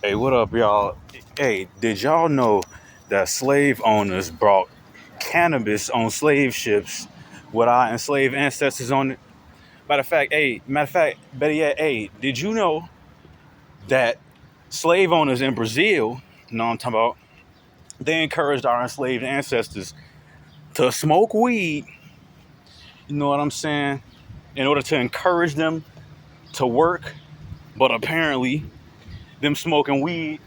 Hey, what up, y'all? Hey, did y'all know that slave owners brought cannabis on slave ships with our enslaved ancestors on it? Better yet, hey, did you know that slave owners in Brazil, you know what I'm talking about, they encouraged our enslaved ancestors to smoke weed, you know what I'm saying, in order to encourage them to work, but apparently them smoking weed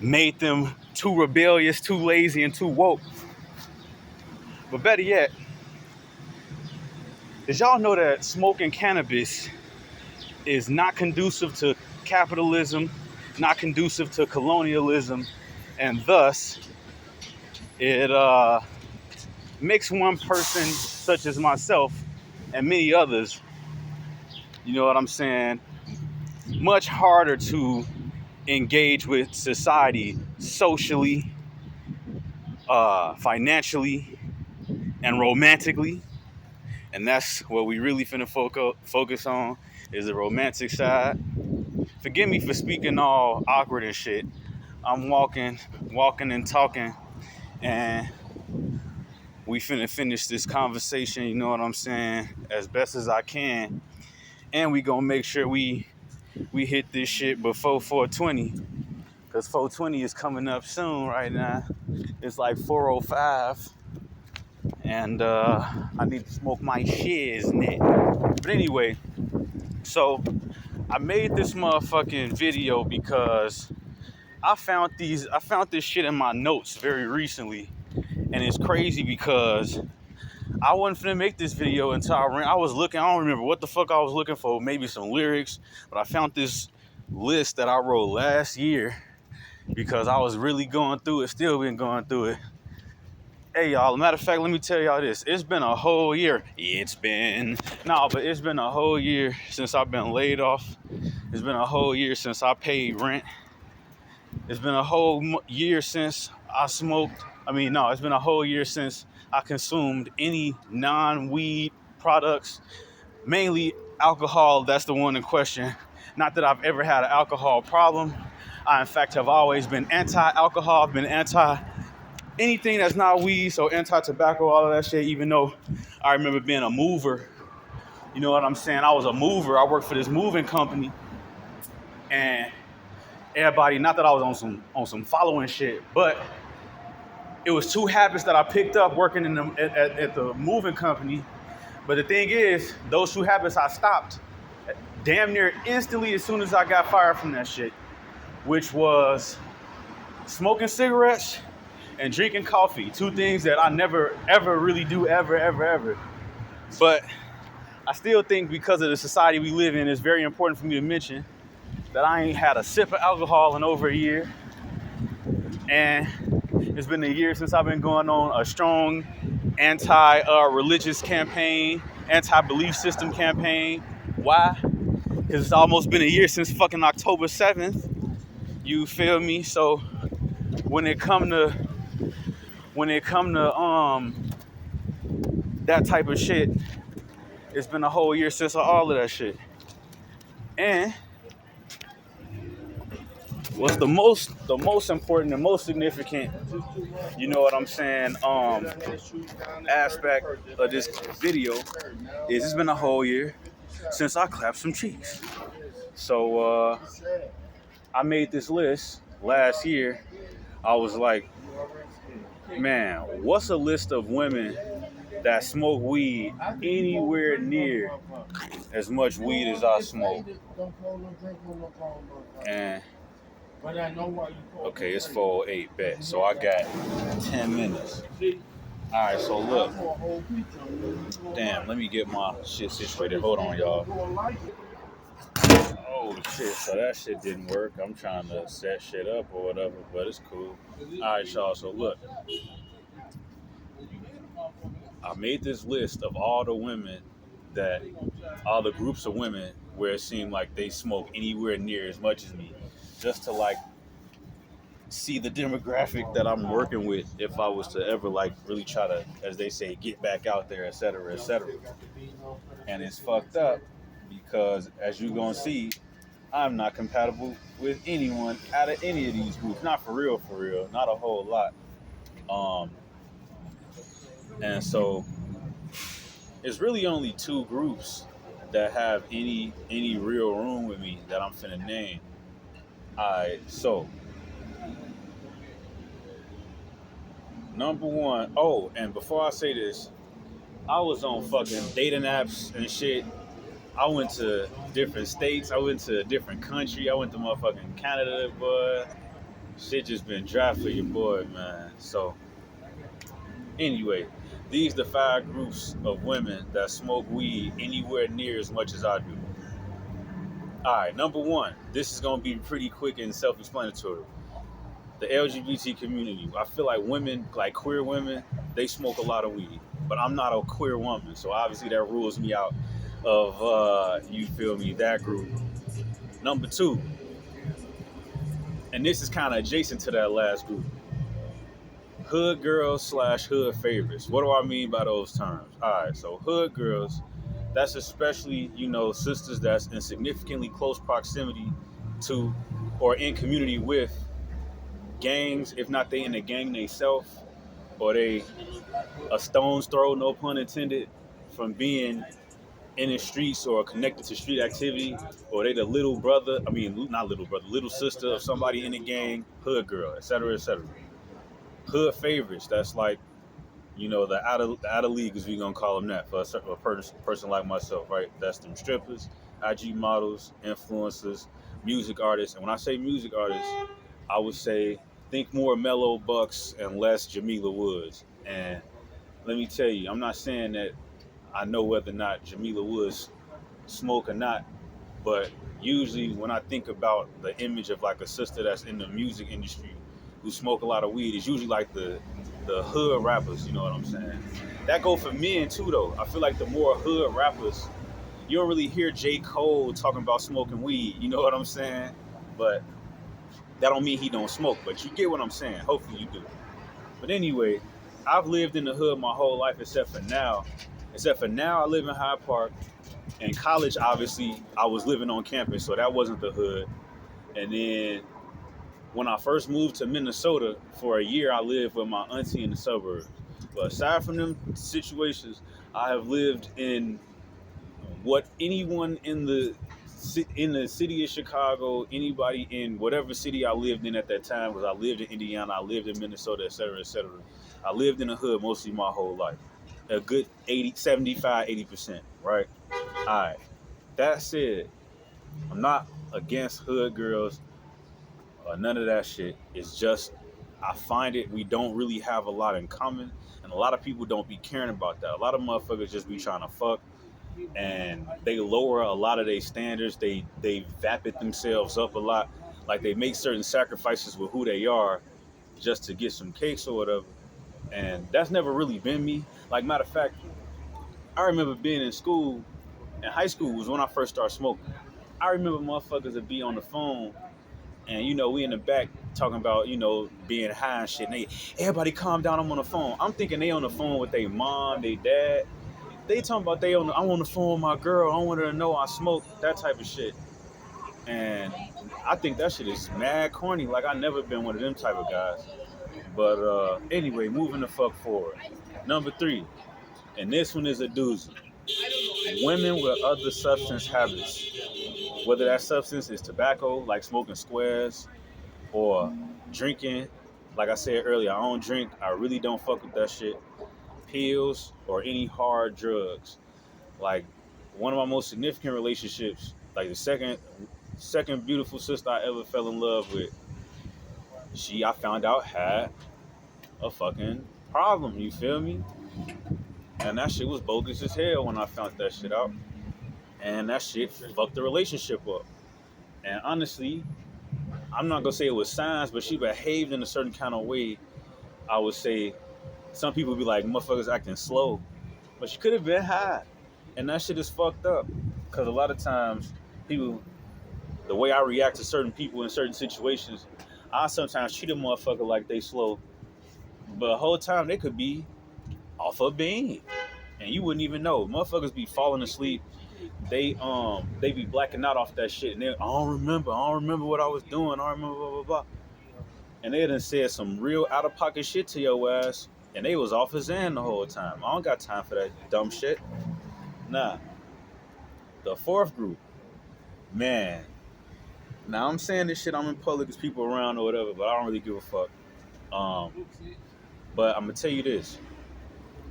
made them too rebellious, too lazy, and too woke. But better yet, did y'all know that smoking cannabis is not conducive to capitalism, not conducive to colonialism, and thus it makes one person, such as myself and many others, you know what I'm saying, much harder to engage with society socially, financially, and romantically. And that's what we really finna focus on is the romantic side. Forgive me for speaking all awkward and shit. I'm walking and talking, and we finna finish this conversation, you know what I'm saying, as best as I can. And we gonna make sure we hit this shit before 420. Cause 420 is coming up soon right now. It's like 4:05. And I need to smoke my shiznit. But anyway, so I made this motherfucking video because I found this shit in my notes very recently, and it's crazy because I wasn't finna make this video until I was looking. I don't remember what the fuck I was looking for, maybe some lyrics, but I found this list that I wrote last year because I was really going through it, still been going through it. Hey y'all, matter of fact, let me tell y'all this. It's been a whole year. It's been a whole year since I've been laid off. It's been a whole year since I paid rent. It's been a whole year since I smoked. No, it's been a whole year since I consumed any non-weed products, mainly alcohol. That's the one in question. Not that I've ever had an alcohol problem. I, in fact, have always been anti-alcohol. I've been anti anything that's not weed, so anti-tobacco, all of that shit, even though I remember being a mover. You know what I'm saying? I was a mover. I worked for this moving company, and everybody, not that I was on some following shit, but it was two habits that I picked up working at the moving company. But the thing is, those two habits I stopped damn near instantly as soon as I got fired from that shit, which was smoking cigarettes and drinking coffee. Two things that I never, ever really do, ever. But I still think because of the society we live in, it's very important for me to mention that I ain't had a sip of alcohol in over a year. And it's been a year since I've been going on a strong anti-religious campaign, anti-belief system campaign. Why? Because it's almost been a year since fucking October 7th. You feel me? So when it come to that type of shit, it's been a whole year since all of that shit. And what's the most important, the most significant, you know what I'm saying, aspect of this video is it's been a whole year since I clapped some cheeks. So I made this list last year. I was like, man, what's a list of women that smoke weed anywhere near as much weed as I smoke? And okay, it's 4:08 bet, so I got 10 minutes. All right, so look. Damn, let me get my shit situated. Hold on, y'all. Oh shit, so that shit didn't work. I'm trying to set shit up or whatever, but it's cool. All right, y'all, so look. I made this list of all the women all the groups of women where it seemed like they smoke anywhere near as much as me, just to like see the demographic that I'm working with if I was to ever like really try to, as they say, get back out there, et cetera, et cetera. And it's fucked up because as you gonna see, I'm not compatible with anyone out of any of these groups. Not for real, not a whole lot. Um, and so it's really only two groups that have any real room with me that I'm finna name. Alright, so number one, oh, and before I say this, I was on fucking dating apps and shit. I went to different states. I went to a different country. I went to motherfucking Canada, boy. Shit just been dry for your boy, man. So anyway, these the five groups of women that smoke weed anywhere near as much as I do. All right, number one. This is gonna be pretty quick and self-explanatory. The LGBT community. I feel like women, like queer women, they smoke a lot of weed. But I'm not a queer woman, so obviously that rules me out of you feel me, that group. Number two, and this is kind of adjacent to that last group, hood girls slash hood favorites. What do I mean by those terms? All right, so hood girls, that's especially, sisters that's in significantly close proximity to or in community with gangs, if not they in the gang themselves, or they a stone's throw, no pun intended, from being in the streets or connected to street activity, or they the little brother, I mean, not little brother, little sister of somebody in the gang, hood girl, etc., etc. Hood favorites, that's like, the out of league, as we gonna call them that for a person like myself, right? That's them strippers, IG models, influencers, music artists. And when I say music artists, I would say think more Mellow Bucks and less Jamila Woods. And let me tell you, I'm not saying that I know whether or not Jamila Woods smoke or not, but usually when I think about the image of like a sister that's in the music industry who smoke a lot of weed, it's usually like the hood rappers. You know what I'm saying? That go for men too, though. I feel like the more hood rappers, you don't really hear J. Cole talking about smoking weed. You know what I'm saying? But that don't mean he don't smoke. But you get what I'm saying. Hopefully you do. But anyway, I've lived in the hood my whole life except for now. Except for now, I live in Hyde Park. In college, obviously, I was living on campus, so that wasn't the hood. And then when I first moved to Minnesota for a year, I lived with my auntie in the suburbs. But aside from them situations, I have lived in what anyone in the city of Chicago, anybody in whatever city I lived in at that time, because I lived in Indiana, I lived in Minnesota, et cetera, et cetera. I lived in the hood mostly my whole life. A good 80, 75, 80%, right? All right. That said, I'm not against hood girls or none of that shit. It's just I find it we don't really have a lot in common, and a lot of people don't be caring about that. A lot of motherfuckers just be trying to fuck, and they lower a lot of their standards. They vapid themselves up a lot, like they make certain sacrifices with who they are just to get some cakes or whatever. And that's never really been me. Like matter of fact, I remember being in school. In high school was when I first started smoking. I remember motherfuckers would be on the phone and we in the back talking about being high and shit. And everybody calm down. I'm on the phone. I'm thinking they on the phone with their mom, their dad. They talking about I'm on the phone with my girl. I want her to know I smoke, that type of shit. And I think that shit is mad corny. Like I never been one of them type of guys. But anyway, moving the fuck forward. Number three, and this one is a doozy. Women with other substance habits, whether that substance is tobacco, like smoking squares, or drinking. Like I said earlier, I don't drink. I really don't fuck with that shit. Pills or any hard drugs. Like one of my most significant relationships, like the second beautiful sister I ever fell in love with, she I found out had a fucking problem. You feel me? And that shit was bogus as hell when I found that shit out. And that shit fucked the relationship up. And honestly, I'm not gonna say it was signs, but she behaved in a certain kind of way. I would say some people be like, motherfuckers acting slow, but she could have been high, and that shit is fucked up. Cause a lot of times, people, the way I react to certain people in certain situations, I sometimes treat a motherfucker like they slow, but the whole time they could be off a bean, and you wouldn't even know. Motherfuckers be falling asleep they be blacking out off that shit, and I don't remember what I was doing, I don't remember blah blah blah, and they done said some real out of pocket shit to your ass, and they was off his end the whole time. I don't got time for that dumb shit. Nah, the fourth group, man. Now I'm saying this shit, I'm in public, there's people around or whatever, but I don't really give a fuck. But I'm gonna tell you this: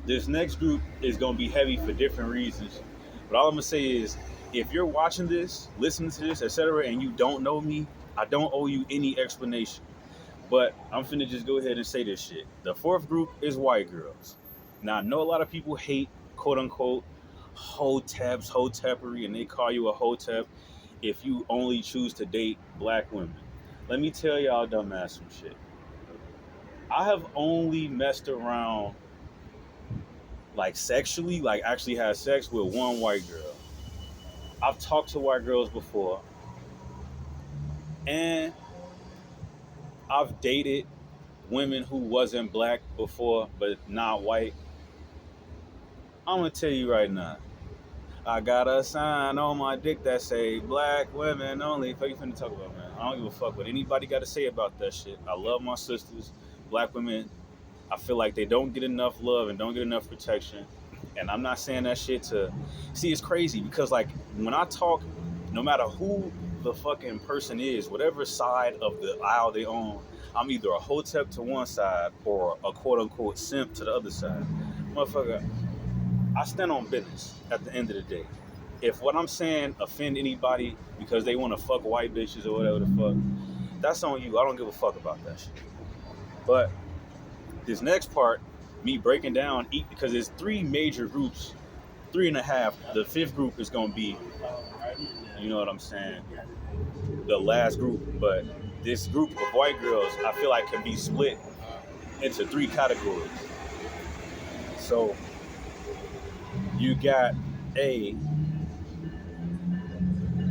this next group is gonna be heavy for different reasons. But all I'm gonna say is, if you're watching this, listening to this, etc., and you don't know me, I don't owe you any explanation. But I'm finna just go ahead and say this shit. The fourth group is white girls. Now I know a lot of people hate quote unquote hoteps, hotepery, and they call you a hotep if you only choose to date black women. Let me tell y'all dumbass some shit. I have only messed around like sexually, like actually had sex with one white girl. I've talked to white girls before, and I've dated women who wasn't black before, but not white. I'm gonna tell you right now. I got a sign on my dick that say black women only. Fuck you finna talk about, man. I don't give a fuck what anybody got to say about that shit. I love my sisters. Black women, I feel like they don't get enough love and don't get enough protection. And I'm not saying that shit to see. It's crazy because like when I talk, no matter who the fucking person is, whatever side of the aisle they own, I'm either a hotep to one side or a quote unquote simp to the other side. Motherfucker, I stand on business at the end of the day. If what I'm saying offend anybody because they want to fuck white bitches or whatever the fuck, that's on you. I don't give a fuck about that shit. But this next part, me breaking down, because there's three major groups, three and a half. The fifth group is gonna be, you know what I'm saying, the last group. But this group of white girls, I feel like can be split into three categories. So you got A,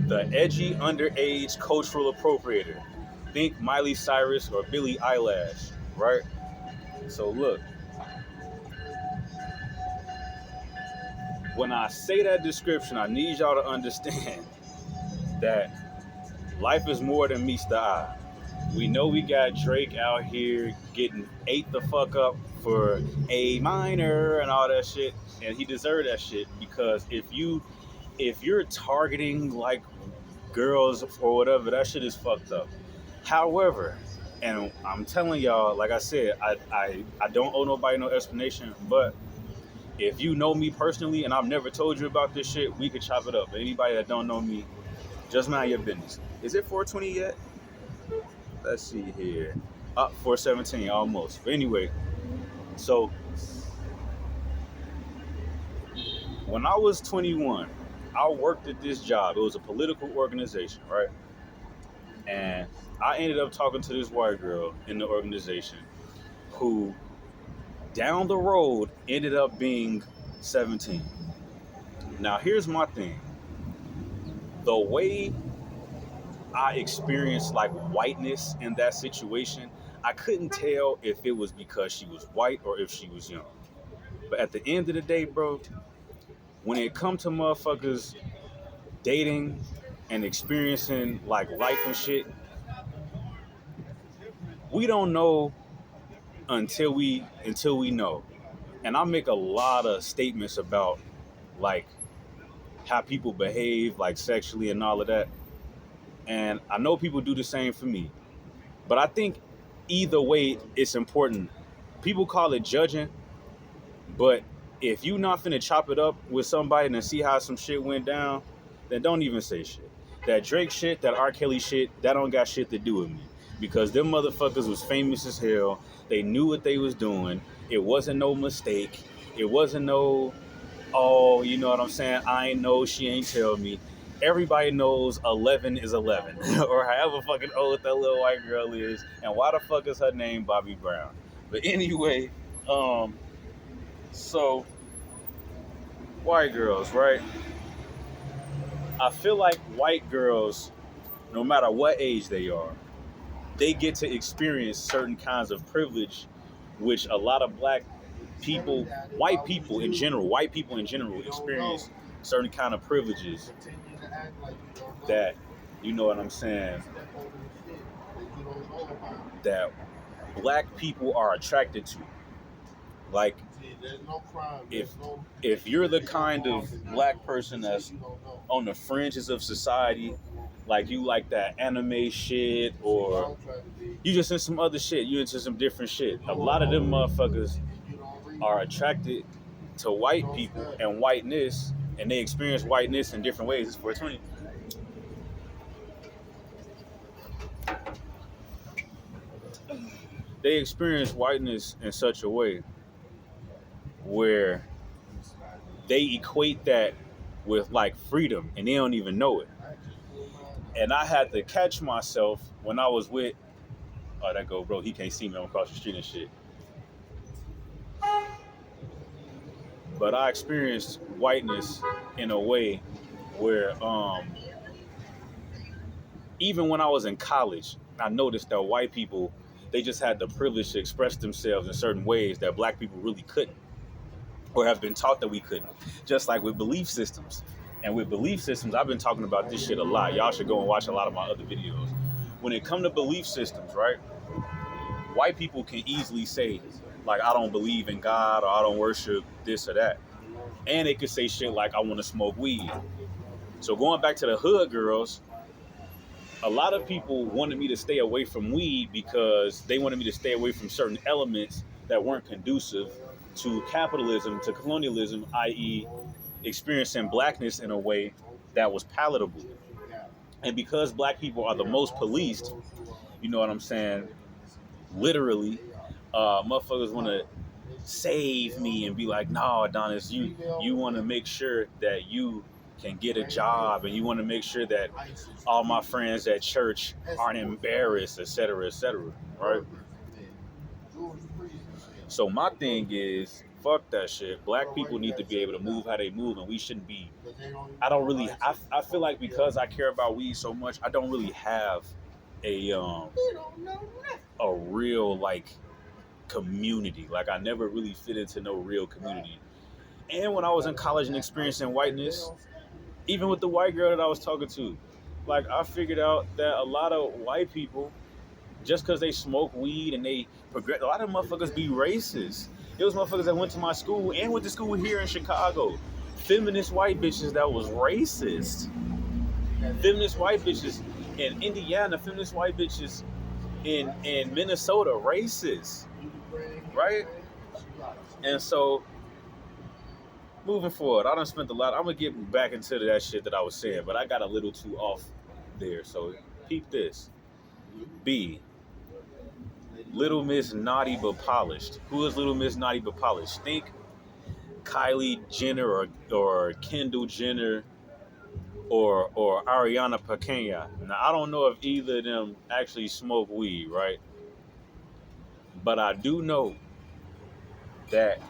the edgy underage cultural appropriator. Think Miley Cyrus or Billie Eilish, right? So look, when I say that description, I need y'all to understand that life is more than meets the eye. We know we got Drake out here getting ate the fuck up for A minor and all that shit, and he deserved that shit because if you're targeting like girls or whatever, that shit is fucked up. However, and I'm telling y'all, like I said, I don't owe nobody no explanation, but if you know me personally and I've never told you about this shit, we could chop it up. But anybody that don't know me, just mind your business. Is it 420 yet? Let's see here. Up 417 almost. But anyway, so when I was 21, I worked at this job. It was a political organization, right? And I ended up talking to this white girl in the organization who down the road ended up being 17. Now here's my thing. The way I experienced like whiteness in that situation, I couldn't tell if it was because she was white or if she was young. But at the end of the day, bro, when it comes to motherfuckers dating and experiencing like life and shit, we don't know until we know. And I make a lot of statements about like how people behave like sexually and all of that. And I know people do the same for me. But I think either way it's important. People call it judging, but if you not finna chop it up with somebody and see how some shit went down, then don't even say shit. That Drake shit, that R. Kelly shit, that don't got shit to do with me. Because them motherfuckers was famous as hell. They knew what they was doing. It wasn't no mistake. It wasn't no, oh, you know what I'm saying? I ain't know, she ain't tell me. Everybody knows 11 is 11. Or however fucking old that little white girl is. And why the fuck is her name Bobby Brown? But anyway, so white girls, right? I feel like white girls, no matter what age they are, they get to experience certain kinds of privilege, which a lot of black people, white people in general experience certain kind of privileges that, you know what I'm saying, that black people are attracted to. Like, if you're the kind of black person that's on the fringes of society, like you like that anime shit, or you just in some other shit, you into some different shit. A lot of them motherfuckers are attracted to white people and whiteness, and they experience whiteness in different ways. It's 420. They experience whiteness in such a way where they equate that with like freedom, and they don't even know it. And I had to catch myself when I was with, oh, that go, bro, he can't see me, I'm across the street and shit. But I experienced whiteness in a way where even when I was in college, I noticed that white people, they just had the privilege to express themselves in certain ways that black people really couldn't, or have been taught that we couldn't. Just like with belief systems. And with belief systems, I've been talking about this shit a lot. Y'all should go and watch a lot of my other videos. When it comes to belief systems, right? White people can easily say, like, I don't believe in God, or I don't worship this or that. And they could say shit like, I want to smoke weed. So going back to the hood girls, a lot of people wanted me to stay away from weed because they wanted me to stay away from certain elements that weren't conducive to capitalism, to colonialism, i.e., experiencing blackness in a way that was palatable. And because black people are the most policed, you know what I'm saying? Literally, motherfuckers want to save me and be like, no, Adonis, you want to make sure that you can get a job, and you want to make sure that all my friends at church aren't embarrassed, etc., right? So my thing is, fuck that shit. Black people need to be able to move how they move, and we shouldn't be. I feel like because I care about weed so much, I don't really have a a real like community. Like I never really fit into no real community. And when I was in college and experiencing whiteness, even with the white girl that I was talking to, like I figured out that a lot of white people, just because they smoke weed and they progress, a lot of motherfuckers be racist. It was motherfuckers that went to my school and went to school here in Chicago. Feminist white bitches that was racist. Feminist white bitches in Indiana, feminist white bitches in Minnesota, racist. Right? And so moving forward, I done spent a lot. I'm gonna get back into that shit that I was saying, but I got a little too off there. So peep this. B. Little Miss Naughty but Polished. Who is Little Miss Naughty but Polished? Think Kylie Jenner or Kendall Jenner or Ariana Pequena. Now I don't know if either of them actually smoke weed, right? But I do know that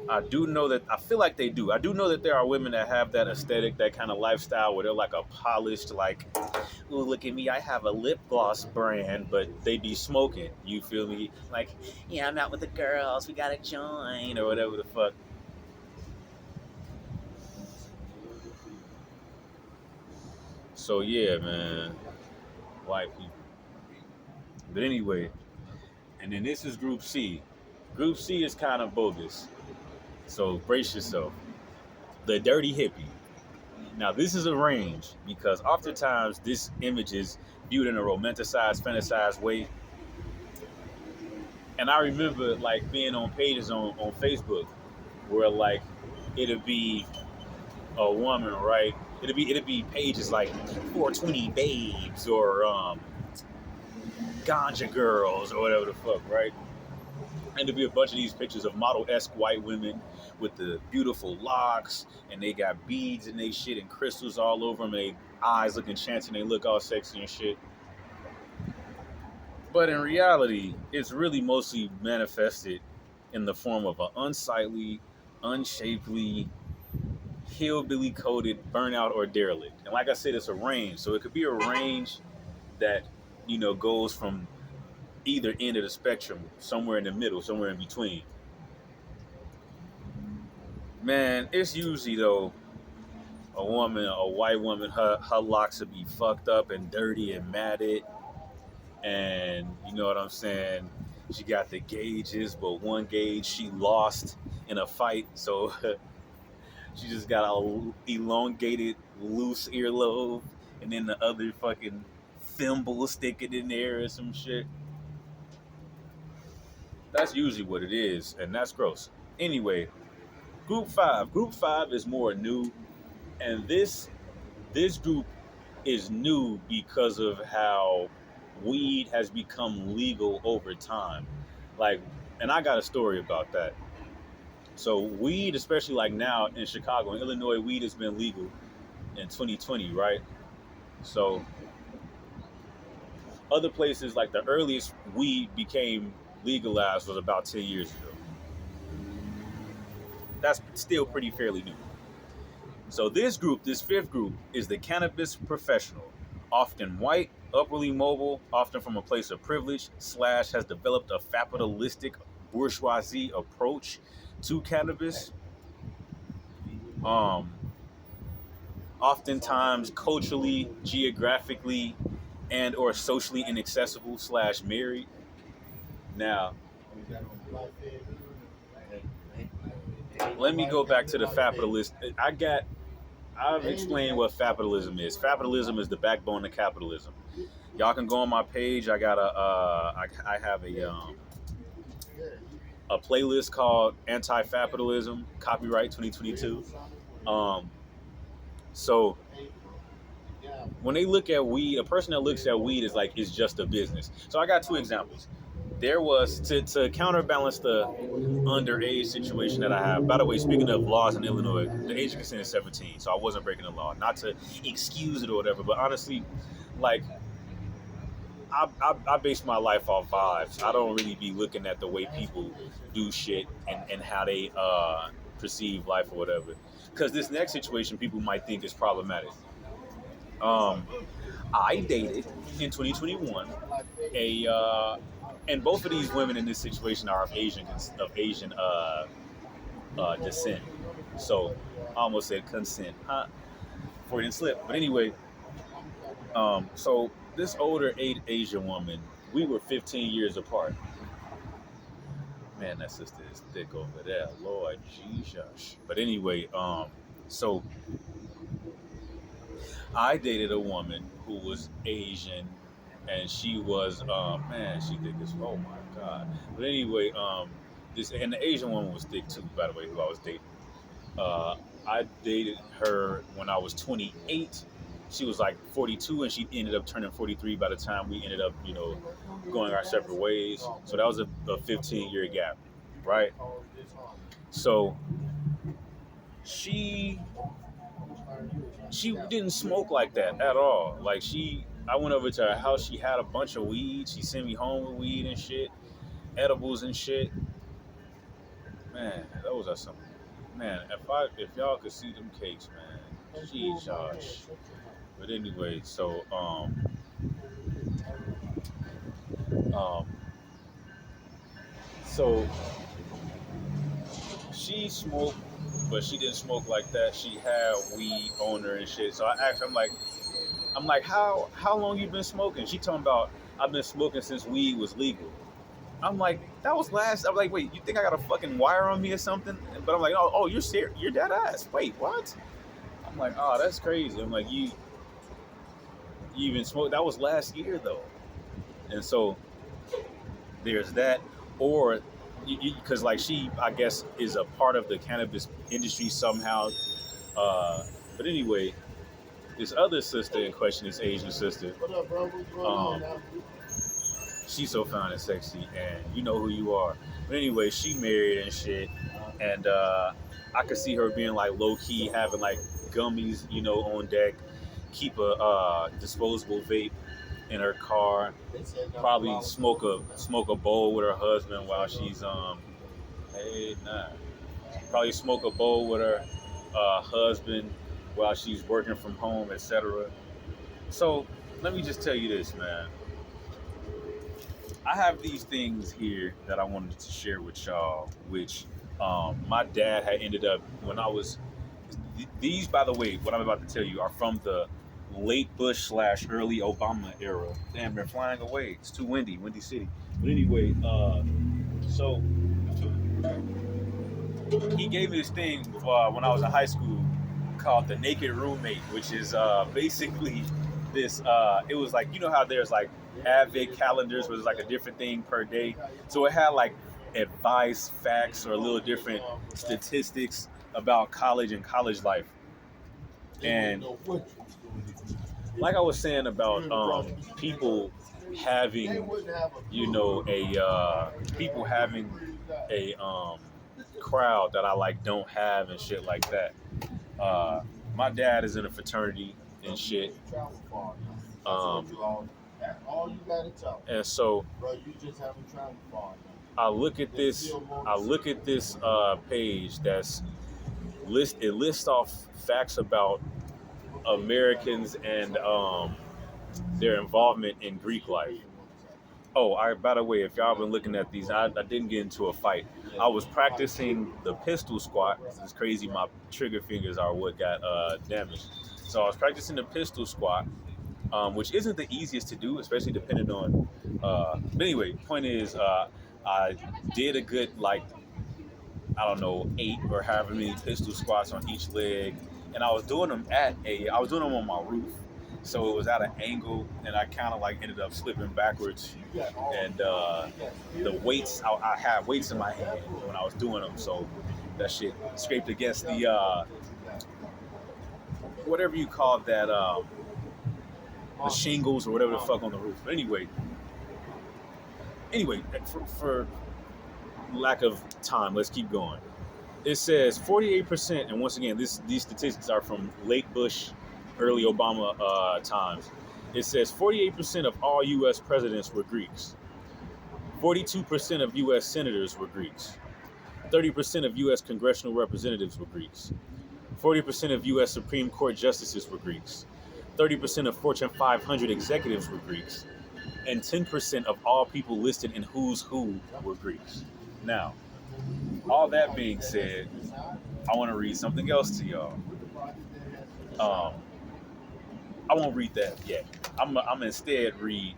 I feel like they do. I do know that there are women that have that aesthetic, that kind of lifestyle where they're like a polished, like, ooh, look at me, I have a lip gloss brand, but they be smoking. You feel me? Like, yeah, I'm out with the girls, we gotta join, or whatever the fuck. So yeah, man, white people. But anyway, and then this is Group C. Group C is kind of bogus. So brace yourself. The dirty hippie. Now, this is a range because oftentimes this image is viewed in a romanticized, fantasized way. And I remember like being on pages on Facebook where like it'll be a woman, right? It'll be pages like 420 babes or ganja girls or whatever the fuck, right? And there'll be a bunch of these pictures of model-esque white women with the beautiful locks, and they got beads and they shit and crystals all over them, and they eyes look enchanting, they look all sexy and shit. But in reality, it's really mostly manifested in the form of an unsightly, unshapely, hillbilly coated burnout or derelict. And like I said, it's a range. So it could be a range that, goes from either end of the spectrum, somewhere in the middle, somewhere in between. Man, it's usually though a white woman, her locks would be fucked up and dirty and matted, and you know what I'm saying. She got the gauges, but one gauge she lost in a fight, so she just got a elongated, loose earlobe, and then the other fucking thimble sticking in there or some shit. That's usually what it is, and that's gross. Anyway, group five. Group five is more new, and this group is new because of how weed has become legal over time. Like, and I got a story about that. So weed, especially like now in Chicago and Illinois, weed has been legal in 2020, right? So other places, like the earliest weed became legalized was about 10 years ago. That's still pretty fairly new. So this group, this fifth group, is the cannabis professional, often white, upwardly mobile, often from a place of privilege, slash has developed a capitalistic bourgeoisie approach to cannabis. Um, Oftentimes culturally, geographically, and or socially inaccessible slash married. Now, let me go back to the capitalist. I've explained what capitalism is. Capitalism is the backbone of capitalism. Y'all can go on my page. I got I have a playlist called Anti-Capitalism, copyright 2022. Um, so when they look at weed, a person that looks at weed is like it's just a business. So I got two examples. There was to counterbalance the underage situation that I have. By the way, speaking of laws in Illinois, the age of consent is 17, so I wasn't breaking the law. Not to excuse it or whatever, but honestly, like I base my life off vibes. I don't really be looking at the way people do shit and how they perceive life or whatever. Because this next situation, people might think is problematic. Um, I dated in 2021 and both of these women in this situation are of Asian descent. So I almost said consent, huh? Before it didn't slip. But anyway, so this older Asian woman, we were 15 years apart. Man, that sister is thick over there, Lord Jesus. But anyway, so I dated a woman who was Asian, and she was, man, she thick as, oh my god. But anyway, this and the Asian woman was thick too, by the way, who I was dating. Uh, I dated her when I was 28. She was like 42, and she ended up turning 43 by the time we ended up, going our separate ways. So that was a 15-year gap, right? So she she didn't smoke like that at all. Like I went over to her house. She had a bunch of weed. She sent me home with weed and shit, edibles and shit. Man, those are some. Man, if y'all could see them cakes, man, geez, Josh. But anyway, um, so she smoked, but she didn't smoke like that. She had weed on her and shit. So I asked her, I'm like, how long you been smoking? She talking about I've been smoking since weed was legal. I'm like, that was last. I'm like, wait, you think I got a fucking wire on me or something? But I'm like, oh, you're serious? You're dead ass. Wait, what? I'm like, oh, that's crazy. I'm like, you even smoked? That was last year though. And so there's that, or because like she, I guess, is a part of the cannabis industry somehow. But anyway, this other sister in question, this Asian sister, um, she's so fine and sexy, and you know who you are. But anyway, she married and shit, and I could see her being like low key, having like gummies, on deck, keep a disposable vape in her car, probably smoke a bowl with her husband while she's hey nah, probably smoke a bowl with her husband while she's working from home, etc. So let me just tell you this, man. I have these things here that I wanted to share with y'all, which My dad had ended up when I was these, by the way, what I'm about to tell you are from the late Bush slash early Obama era. Damn, they're flying away. It's too windy, Windy City. But anyway, so he gave me this thing when I was in high school called the Naked Roommate, which is basically this. It was like, you know how there's like Advent calendars where there's like a different thing per day. So it had like advice, facts, or a little different statistics about college and college life. And like I was saying about people having, people having a crowd that I like don't have and shit like that. My dad is in a fraternity and shit. Um, and so I look at this. I look at this page that's it lists off facts about Americans and their involvement in Greek life. Oh, by the way, if y'all been looking at these, I didn't get into a fight. I was practicing the pistol squat. It's crazy. My trigger fingers are what got damaged. So I was practicing the pistol squat, which isn't the easiest to do, especially depending on. But anyway, point is, I did a good like I don't know, 8 or however many pistol squats on each leg, and I was doing them I was doing them on my roof, so it was at an angle, and I kind of like ended up slipping backwards, and the weights, I had weights in my hand when I was doing them, so that shit scraped against the whatever you call that, the shingles or whatever the fuck on the roof. But anyway, for lack of time, let's keep going. It says 48%, and once again, these statistics are from late Bush, early Obama times. It says 48% of all U.S. presidents were Greeks. 42% of U.S. senators were Greeks. 30% of U.S. congressional representatives were Greeks. 40% of U.S. Supreme Court justices were Greeks. 30% of Fortune 500 executives were Greeks. And 10% of all people listed in Who's Who were Greeks. Now, all that being said, I want to read something else to y'all. Um, I won't read that yet. I'm instead read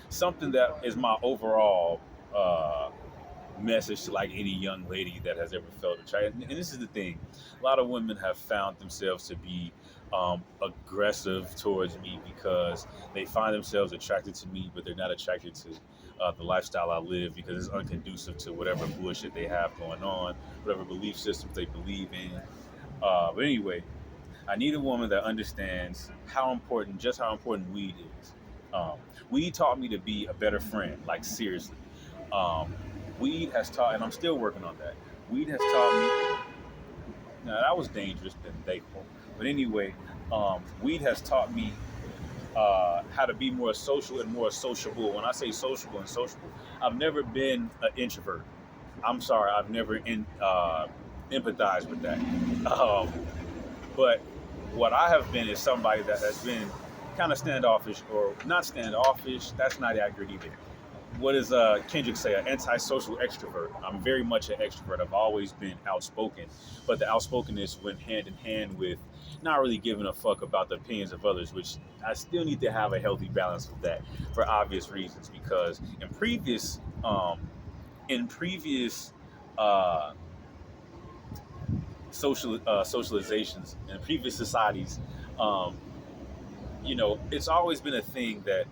something that is my overall message to like any young lady that has ever felt attracted. And this is the thing: a lot of women have found themselves to be aggressive towards me because they find themselves attracted to me, but they're not attracted to the lifestyle I live because it's unconducive to whatever bullshit they have going on, whatever belief systems they believe in. But anyway, I need a woman that understands just how important weed is. Um, Weed taught me to be a better friend, like seriously. Um, Weed has taught, and I'm still working on that. Weed has taught me. Now that was dangerous than thankful, but anyway, weed has taught me how to be more social and more sociable. When I say sociable and sociable, I've never been an introvert. I'm sorry, I've never empathized with that. But what I have been is somebody that has been kind of standoffish, or not standoffish. That's not accurate either. What does Kendrick say? An antisocial extrovert. I'm very much an extrovert. I've always been outspoken, but the outspokenness went hand in hand with not really giving a fuck about the opinions of others, which I still need to have a healthy balance with that for obvious reasons. Because in previous uh, socializations in previous societies, um, it's always been a thing that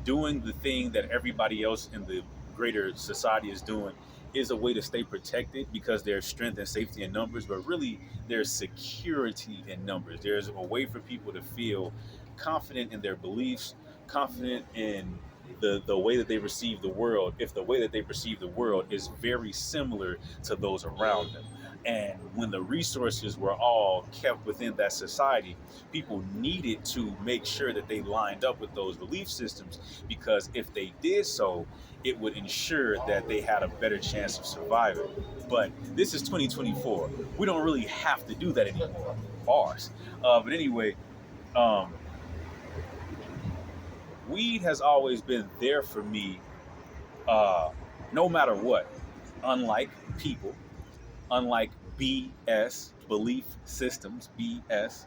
doing the thing that everybody else in the greater society is doing is a way to stay protected because there's strength and safety in numbers, but really there's security in numbers. There's a way for people to feel confident in their beliefs, confident in the way that they perceive the world, if the way that they perceive the world is very similar to those around them. And when the resources were all kept within that society, people needed to make sure that they lined up with those belief systems because if they did so, it would ensure that they had a better chance of surviving. But this is 2024. We don't really have to do that anymore. Bars. But anyway, um, weed has always been there for me, uh, no matter what. Unlike people. unlike BS, belief systems, BS,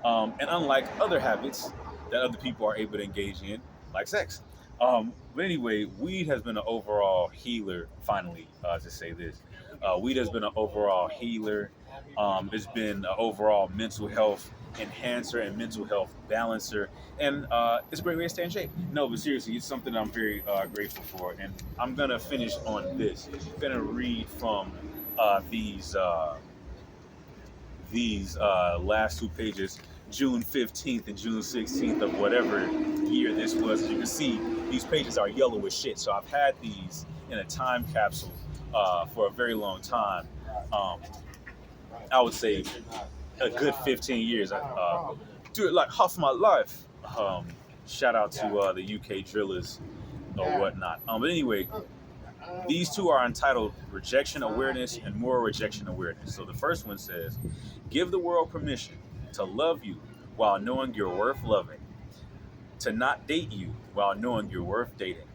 and unlike other habits that other people are able to engage in, like sex. But anyway, weed has been an overall healer. Finally, to say this, weed has been an overall healer. It's been an overall mental health enhancer and mental health balancer, and it's a great way to stay in shape. No, but seriously, it's something I'm very grateful for, and I'm gonna finish on this. I'm gonna read from these last two pages, June 15th and June 16th of whatever year this was. As you can see, these pages are yellow as shit. So I've had these in a time capsule for a very long time. Um, I would say a good 15 years. Do it like half my life. Shout out to the UK drillers or whatnot. But anyway, these two are entitled Rejection Awareness and Moral Rejection Awareness. So the first one says, give the world permission to love you while knowing you're worth loving, to not date you while knowing you're worth dating,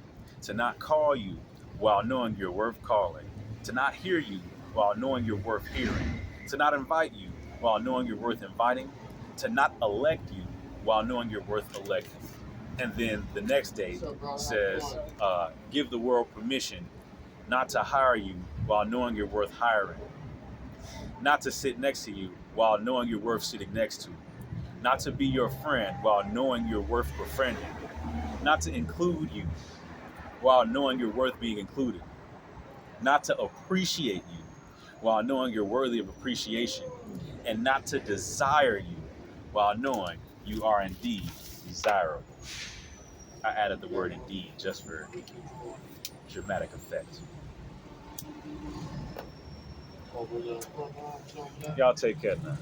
to not call you while knowing you're worth calling, to not hear you while knowing you're worth hearing, to not invite you while knowing you're worth inviting, to not elect you while knowing you're worth electing. And then the next day says, give the world permission not to hire you while knowing you're worth hiring, not to sit next to you while knowing you're worth sitting next to, not to be your friend while knowing you're worth befriending, not to include you while knowing you're worth being included, not to appreciate you while knowing you're worthy of appreciation, and not to desire you while knowing you are indeed desirable. I added the word indeed just for dramatic effect. Y'all take care now.